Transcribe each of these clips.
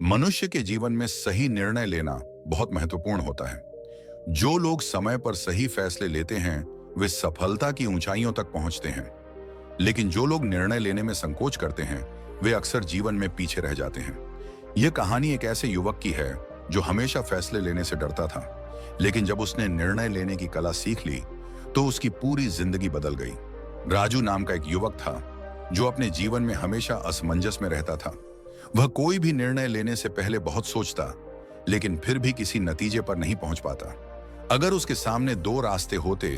मनुष्य के जीवन में सही निर्णय लेना बहुत महत्वपूर्ण होता है। जो लोग समय पर सही फैसले लेते हैं वे सफलता की ऊंचाइयों तक पहुंचते हैं, लेकिन जो लोग निर्णय लेने में संकोच करते हैं वे अक्सर जीवन में पीछे रह जाते हैं। यह कहानी एक ऐसे युवक की है जो हमेशा फैसले लेने से डरता था, लेकिन जब उसने निर्णय लेने की कला सीख ली तो उसकी पूरी जिंदगी बदल गई। राजू नाम का एक युवक था जो अपने जीवन में हमेशा असमंजस में रहता था। वह कोई भी निर्णय लेने से पहले बहुत सोचता, लेकिन फिर भी किसी नतीजे पर नहीं पहुंच पाता। अगर उसके सामने दो रास्ते होते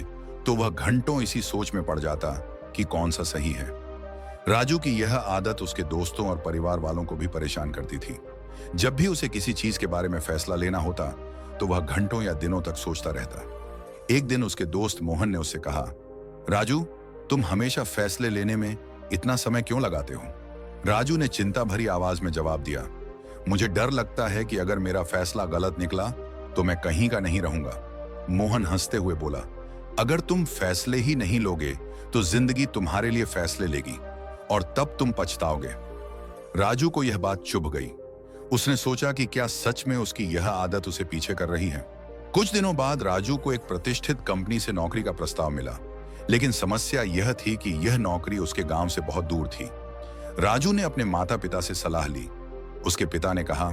तो वह घंटों इसी सोच में पड़ जाता कि कौन सा सही है। राजू की यह आदत उसके दोस्तों और परिवार वालों को भी परेशान करती थी। जब भी उसे किसी चीज के बारे में फैसला लेना होता तो वह घंटों या दिनों तक सोचता रहता। एक दिन उसके दोस्त मोहन ने उससे कहा, राजू, तुम हमेशा फैसले लेने में इतना समय क्यों लगाते हो? राजू ने चिंता भरी आवाज में जवाब दिया, मुझे डर लगता है कि अगर मेरा फैसला गलत निकला तो मैं कहीं का नहीं रहूंगा। मोहन हंसते हुए बोला, अगर तुम फैसले ही नहीं लोगे तो जिंदगी तुम्हारे लिए फैसले लेगी और तब तुम पछताओगे। राजू को यह बात चुभ गई। उसने सोचा कि क्या सच में उसकी यह आदत उसे पीछे कर रही है। कुछ दिनों बाद राजू को एक प्रतिष्ठित कंपनी से नौकरी का प्रस्ताव मिला, लेकिन समस्या यह थी कि यह नौकरी उसके गांव से बहुत दूर थी। राजू ने अपने माता पिता से सलाह ली। उसके पिता ने कहा,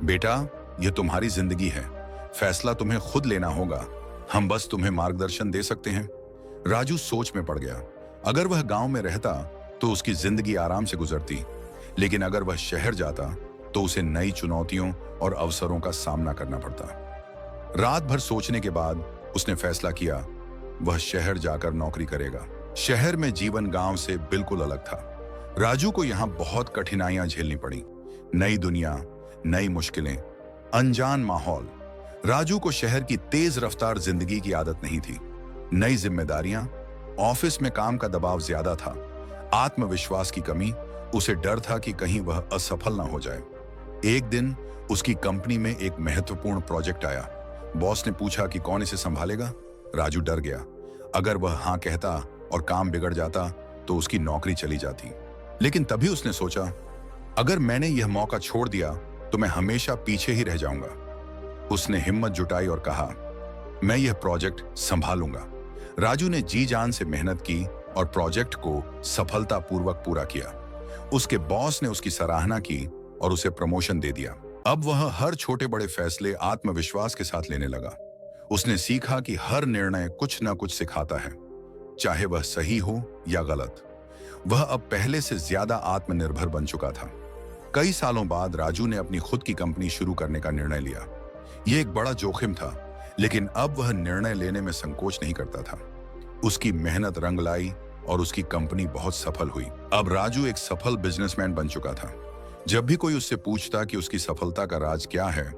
बेटा, यह तुम्हारी जिंदगी है, फैसला तुम्हें खुद लेना होगा, हम बस तुम्हें मार्गदर्शन दे सकते हैं। राजू सोच में पड़ गया। अगर वह गांव में रहता तो उसकी जिंदगी आराम से गुजरती, लेकिन अगर वह शहर जाता तो उसे नई चुनौतियों और अवसरों का सामना करना पड़ता। रात भर सोचने के बाद उसने फैसला किया, वह शहर जाकर नौकरी करेगा। शहर में जीवन गांव से बिल्कुल अलग था। राजू को यहां बहुत कठिनाइयां झेलनी पड़ी। नई दुनिया, नई मुश्किलें, अनजान माहौल। राजू को शहर की तेज रफ्तार जिंदगी की आदत नहीं थी। नई जिम्मेदारियां, ऑफिस में काम का दबाव ज्यादा था, आत्मविश्वास की कमी, उसे डर था कि कहीं वह असफल ना हो जाए। एक दिन उसकी कंपनी में एक महत्वपूर्ण प्रोजेक्ट आया। बॉस ने पूछा कि कौन इसे संभालेगा। राजू डर गया। अगर वह हां कहता और काम बिगड़ जाता तो उसकी नौकरी चली जाती। लेकिन तभी उसने सोचा, अगर मैंने यह मौका छोड़ दिया तो मैं हमेशा पीछे ही रह जाऊंगा। उसने हिम्मत जुटाई और कहा, मैं यह प्रोजेक्ट संभालूंगा। राजू ने जी जान से मेहनत की और प्रोजेक्ट को सफलतापूर्वक पूरा किया। उसके बॉस ने उसकी सराहना की और उसे प्रमोशन दे दिया। अब वह हर छोटे बड़े फैसले आत्मविश्वास के साथ लेने लगा। उसने सीखा कि हर निर्णय कुछ ना कुछ सिखाता है, चाहे वह सही हो या गलत। वह अब पहले से ज्यादा आत्मनिर्भर बन चुका था। कई सालों बाद राजू ने अपनी खुद की कंपनी शुरू करने का निर्णय लिया। यह एक बड़ा जोखिम था, लेकिन अब वह निर्णय लेने में संकोच नहीं करता था। उसकी मेहनत रंग लाई और उसकी कंपनी बहुत सफल हुई। अब राजू एक सफल बिजनेसमैन बन चुका था। जब भी कोई उससे पूछता कि उसकी सफलता का राज क्या है,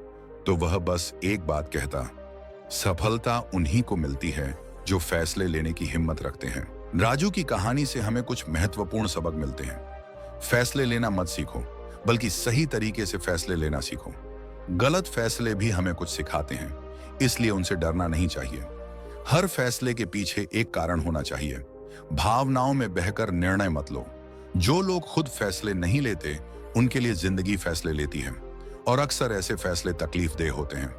तो वह बस एक बात कहता, सफलता उन्हीं को मिलती है जो फैसले लेने की हिम्मत रखते हैं। राजू की कहानी से हमें कुछ महत्वपूर्ण सबक मिलते हैं। फैसले लेना मत सीखो, बल्कि सही तरीके से फैसले लेना सीखो। गलत फैसले भी हमें कुछ सिखाते हैं, इसलिए उनसे डरना नहीं चाहिए। हर फैसले के पीछे एक कारण होना चाहिए। भावनाओं में बहकर निर्णय मत लो। जो लोग खुद फैसले नहीं लेते उनके लिए जिंदगी फैसले लेती है, और अक्सर ऐसे फैसले तकलीफदेह होते हैं।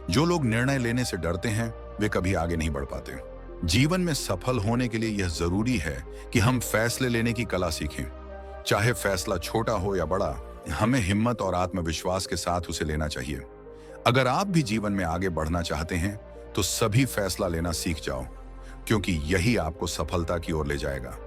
जो लोग निर्णय लेने से डरते हैं वे कभी आगे नहीं बढ़ पाते। जीवन में सफल होने के लिए यह जरूरी है कि हम फैसले लेने की कला सीखें। चाहे फैसला छोटा हो या बड़ा, हमें हिम्मत और आत्मविश्वास के साथ उसे लेना चाहिए। अगर आप भी जीवन में आगे बढ़ना चाहते हैं तो सभी फैसला लेना सीख जाओ, क्योंकि यही आपको सफलता की ओर ले जाएगा।